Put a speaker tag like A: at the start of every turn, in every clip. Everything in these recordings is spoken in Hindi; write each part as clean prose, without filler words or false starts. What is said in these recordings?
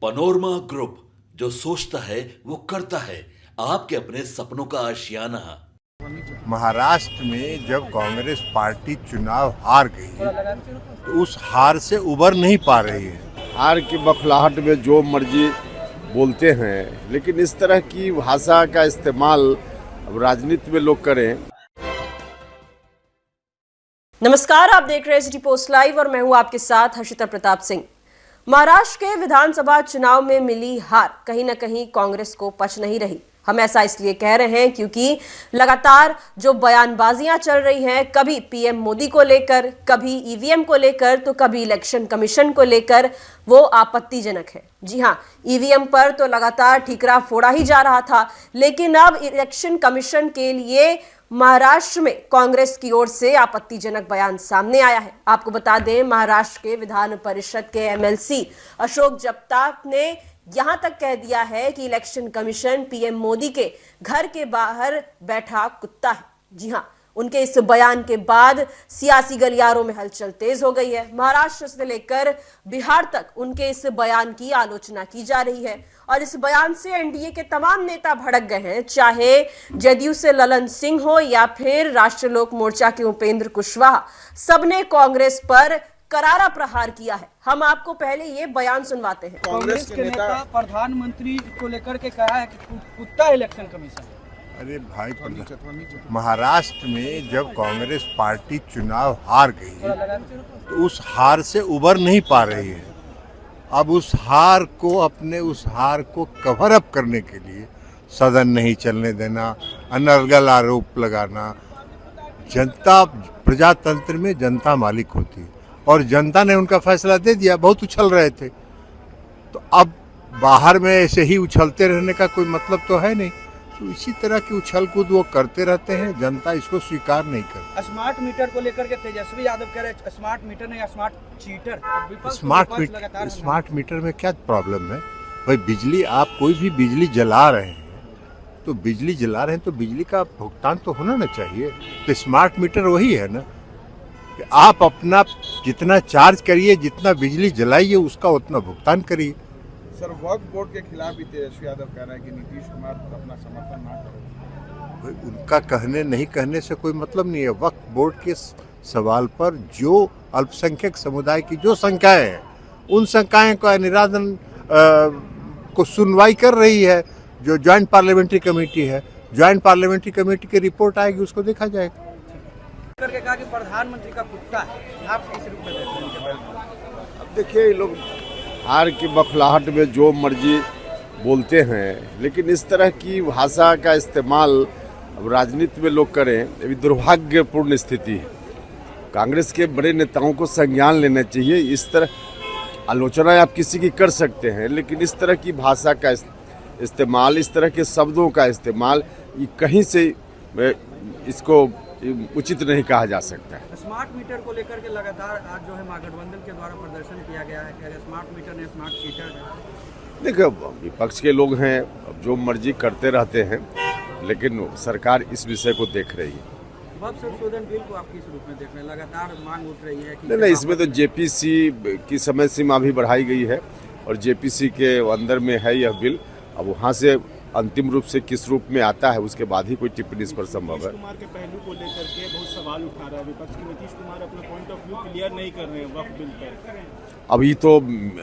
A: पनोरमा ग्रुप, जो सोचता है वो करता है। आपके अपने सपनों का आशियाना।
B: महाराष्ट्र में जब कांग्रेस पार्टी चुनाव हार गई तो उस हार से उबर नहीं पा रही है।
C: हार की बखलाहट में जो मर्जी बोलते हैं, लेकिन इस तरह की भाषा का इस्तेमाल अब राजनीति में लोग करें।
D: नमस्कार, आप देख रहे हैं सिटी पोस्ट लाइव और मैं हूं आपके साथ हर्षिता प्रताप सिंह। महाराष्ट्र के विधानसभा चुनाव में मिली हार कहीं ना कहीं कांग्रेस को पच नहीं रही। हम ऐसा इसलिए कह रहे हैं क्योंकि लगातार जो बयानबाजियां चल रही हैं, कभी पीएम मोदी को लेकर, कभी ईवीएम को लेकर, तो कभी इलेक्शन कमीशन को लेकर, वो आपत्तिजनक है। जी हां, ईवीएम पर तो लगातार ठीकरा फोड़ा ही जा रहा था, लेकिन अब इलेक्शन कमीशन के लिए महाराष्ट्र में कांग्रेस की ओर से आपत्तिजनक बयान सामने आया है। आपको बता दें, महाराष्ट्र के विधान परिषद के एमएलसी अशोक जगताप ने यहां तक कह दिया है कि इलेक्शन कमीशन पीएम मोदी के घर के बाहर बैठा कुत्ता है। जी हां, उनके इस बयान के बाद सियासी गलियारों में हलचल तेज हो गई है। महाराष्ट्र से लेकर बिहार तक उनके इस बयान की आलोचना की जा रही है और इस बयान से एनडीए के तमाम नेता भड़क गए हैं, चाहे जदयू से ललन सिंह हो या फिर राष्ट्रीय लोक मोर्चा के उपेंद्र कुशवाहा। सबने कांग्रेस पर करारा प्रहार किया है। हम आपको पहले ये बयान सुनवाते हैं।
E: कांग्रेस के नेता प्रधानमंत्री को लेकर के कहा है कि कुत्ता इलेक्शन कमीशन।
B: अरे भाई, महाराष्ट्र में जब कांग्रेस पार्टी चुनाव हार गई तो उस हार से उबर नहीं पा रही है। अब उस हार को कवर अप करने के लिए सदन नहीं चलने देना, अनर्गल आरोप लगाना। जनता, प्रजातंत्र में जनता मालिक होती है और जनता ने उनका फैसला दे दिया। बहुत उछल रहे थे, तो अब बाहर में ऐसे ही उछलते रहने का कोई मतलब तो है नहीं। तो इसी तरह की उछल कूद वो करते रहते हैं, जनता इसको स्वीकार नहीं करती।
E: स्मार्ट मीटर को लेकर के तेजस्वी यादव कह रहे हैं स्मार्ट मीटर नहीं, स्मार्ट चीटर।
B: स्मार्ट मीटर में क्या प्रॉब्लम है भाई? बिजली, आप कोई भी बिजली जला रहे हैं तो बिजली का भुगतान तो होना ना चाहिए। तो स्मार्ट मीटर वही है ना कि आप अपना जितना चार्ज करिए, जितना बिजली जलाइए, उसका उतना भुगतान करिए।
F: सर, वक्फ बोर्ड के खिलाफ भी तेजस्वी यादव कह रहे हैं कि नीतीश कुमार अपना समर्थन ना करें।
B: उनका कहने नहीं कहने से कोई मतलब नहीं है। वक्फ बोर्ड के सवाल पर जो अल्पसंख्यक समुदाय की जो शंकाएं हैं, उन शंकाएं का निराकरण को सुनवाई कर रही है जो ज्वाइंट पार्लियामेंट्री कमेटी है। ज्वाइंट पार्लियामेंट्री कमेटी की रिपोर्ट आएगी, उसको देखा जाएगा।
E: करके कहा कि प्रधानमंत्री का कुत्ता है। आप किस रूप में देखते हैं?
C: अब देखिए, ये लोग हार की बखलाहट में जो मर्जी बोलते हैं, लेकिन इस तरह की भाषा का इस्तेमाल अब राजनीति में लोग करें, ये दुर्भाग्यपूर्ण स्थिति है। कांग्रेस के बड़े नेताओं को संज्ञान लेना चाहिए। इस तरह आलोचना आप किसी की कर सकते हैं, लेकिन इस तरह की भाषा का इस्तेमाल, इस तरह के शब्दों का इस्तेमाल, ये कहीं से इसको उचित नहीं कहा जा सकता है।
E: स्मार्ट मीटर को लेकर के लगातार आज जो है महागठबंधन के द्वारा प्रदर्शन किया गया है कि स्मार्ट मीटर ने स्मार्ट चीटर है।
C: देखो, विपक्ष के लोग हैं, अब जो मर्जी करते रहते हैं, लेकिन सरकार इस विषय को देख रही है।
E: वक्फ संशोधन बिल को आप किस रूप में देख रहे हैं? लगातार मांग उठ रही है कि
C: नहीं, इसमें तो जेपीसी की समय सीमा भी बढ़ाई गई है और जेपीसी के अंदर में है यह बिल। अब वहाँ से अंतिम रूप से किस रूप में आता है, उसके बाद ही कोई टिप्पणी इस पर संभव है।
G: नीतीश कुमार के पहलू को लेकर के बहुत सवाल उठा रहा है विपक्ष की। नीतीश कुमार अपना पॉइंट ऑफ व्यू क्लियर नहीं कर रहे हैं वक्फ बिल पर।
C: अभी तो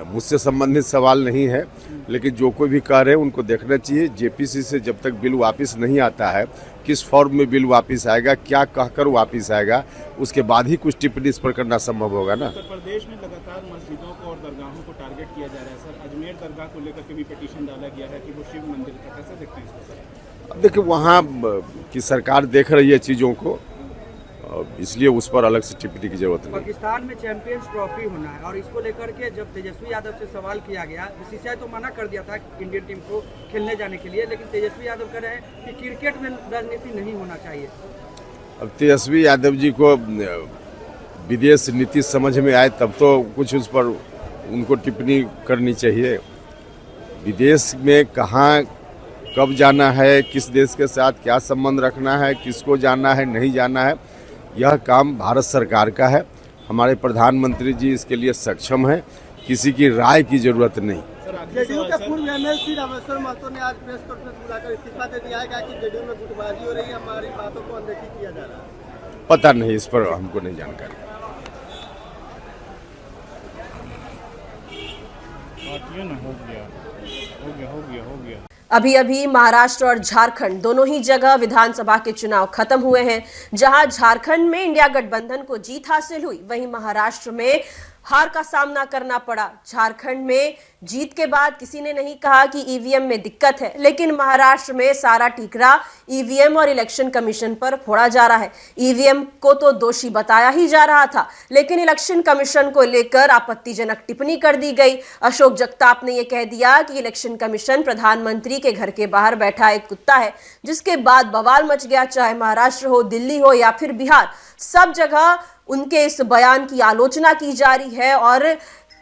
C: मुझसे संबंधित सवाल नहीं है, लेकिन जो कोई भी कह रहे हैं उनको देखना चाहिए। जेपीसी से जब तक बिल वापस नहीं आता है, किस फॉर्म में बिल वापस आएगा, क्या कहकर वापस आएगा, उसके बाद ही कुछ टिप्पणी इस पर करना संभव होगा ना।
G: उत्तर प्रदेश में लगातार मस्जिदों को और दरगाहों को टारगेट किया जा रहा है सर। अजमेर दरगाह को लेकर के भी पिटीशन डाला गया है कि वो शिव मंदिर का, कैसे देखते हैं इसको सर?
C: अब देखिए, वहाँ की सरकार देख रही है चीज़ों को, इसलिए उस पर अलग से टिप्पणी की जरूरत नहीं।
E: पाकिस्तान में चैंपियंस ट्रॉफी होना है और इसको लेकर के जब तेजस्वी यादव से सवाल किया गया, बीसीसीआई तो मना कर दिया था इंडियन टीम को खेलने जाने के लिए, लेकिन तेजस्वी यादव कह रहे हैं कि क्रिकेट में राजनीति नहीं होना चाहिए।
C: अब तेजस्वी यादव जी को विदेश नीति समझ में आए तब तो कुछ उस पर उनको टिप्पणी करनी चाहिए। विदेश में कहाँ कब जाना है, किस देश के साथ क्या संबंध रखना है, किसको जाना है, नहीं जाना है, यह काम भारत सरकार का है। हमारे प्रधानमंत्री जी इसके लिए सक्षम हैं, किसी की राय की जरूरत नहीं।
H: जेडीयू के पूर्व एमएलसी रामेश्वर महतो ने आज प्रेस कॉन्फ्रेंस बुलाकर इस्तीफा दे दिया है, कहा कि जेडीयू में गुटबाजी हो रही है, हमारी बातों को अनदेखी किया जा रहा है।
C: पता नहीं, इस पर हमको नहीं जानकारी।
D: अभी अभी महाराष्ट्र और झारखंड दोनों ही जगह विधानसभा के चुनाव खत्म हुए हैं। जहां झारखंड में इंडिया गठबंधन को जीत हासिल हुई, वहीं महाराष्ट्र में हार का सामना करना पड़ा। झारखंड में जीत के बाद किसी ने नहीं कहा कि ईवीएम में दिक्कत है, लेकिन महाराष्ट्र में सारा ठीकरा ईवीएम और इलेक्शन कमीशन पर फोड़ा जा रहा है। ईवीएम को तो दोषी बताया ही जा रहा था, लेकिन इलेक्शन कमीशन को लेकर आपत्तिजनक टिप्पणी कर दी गई। अशोक जगताप ने यह कह दिया कि इलेक्शन कमीशन प्रधानमंत्री के घर के बाहर बैठा एक कुत्ता है, जिसके बाद बवाल मच गया। चाहे महाराष्ट्र हो, दिल्ली हो या फिर बिहार, सब जगह उनके इस बयान की आलोचना की जा रही है और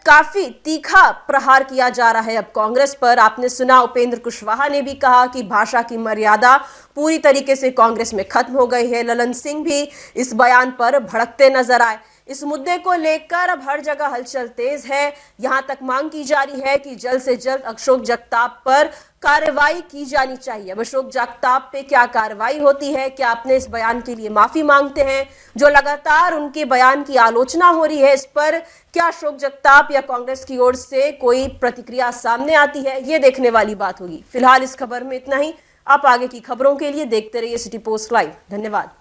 D: काफी तीखा प्रहार किया जा रहा है अब कांग्रेस पर। आपने सुना, उपेंद्र कुशवाहा ने भी कहा कि भाषा की मर्यादा पूरी तरीके से कांग्रेस में खत्म हो गई है। ललन सिंह भी इस बयान पर भड़कते नजर आए। इस मुद्दे को लेकर अब हर जगह हलचल तेज है। यहां तक मांग की जा रही है कि जल्द से जल्द अशोक जगताप पर कार्रवाई की जानी चाहिए। अब अशोक जगताप पे क्या कार्रवाई होती है, क्या अपने इस बयान के लिए माफी मांगते हैं, जो लगातार उनके बयान की आलोचना हो रही है, इस पर क्या अशोक जगताप या कांग्रेस की ओर से कोई प्रतिक्रिया सामने आती है, ये देखने वाली बात होगी। फिलहाल इस खबर में इतना ही। आप आगे की खबरों के लिए देखते रहिए सिटी पोस्ट लाइव। धन्यवाद।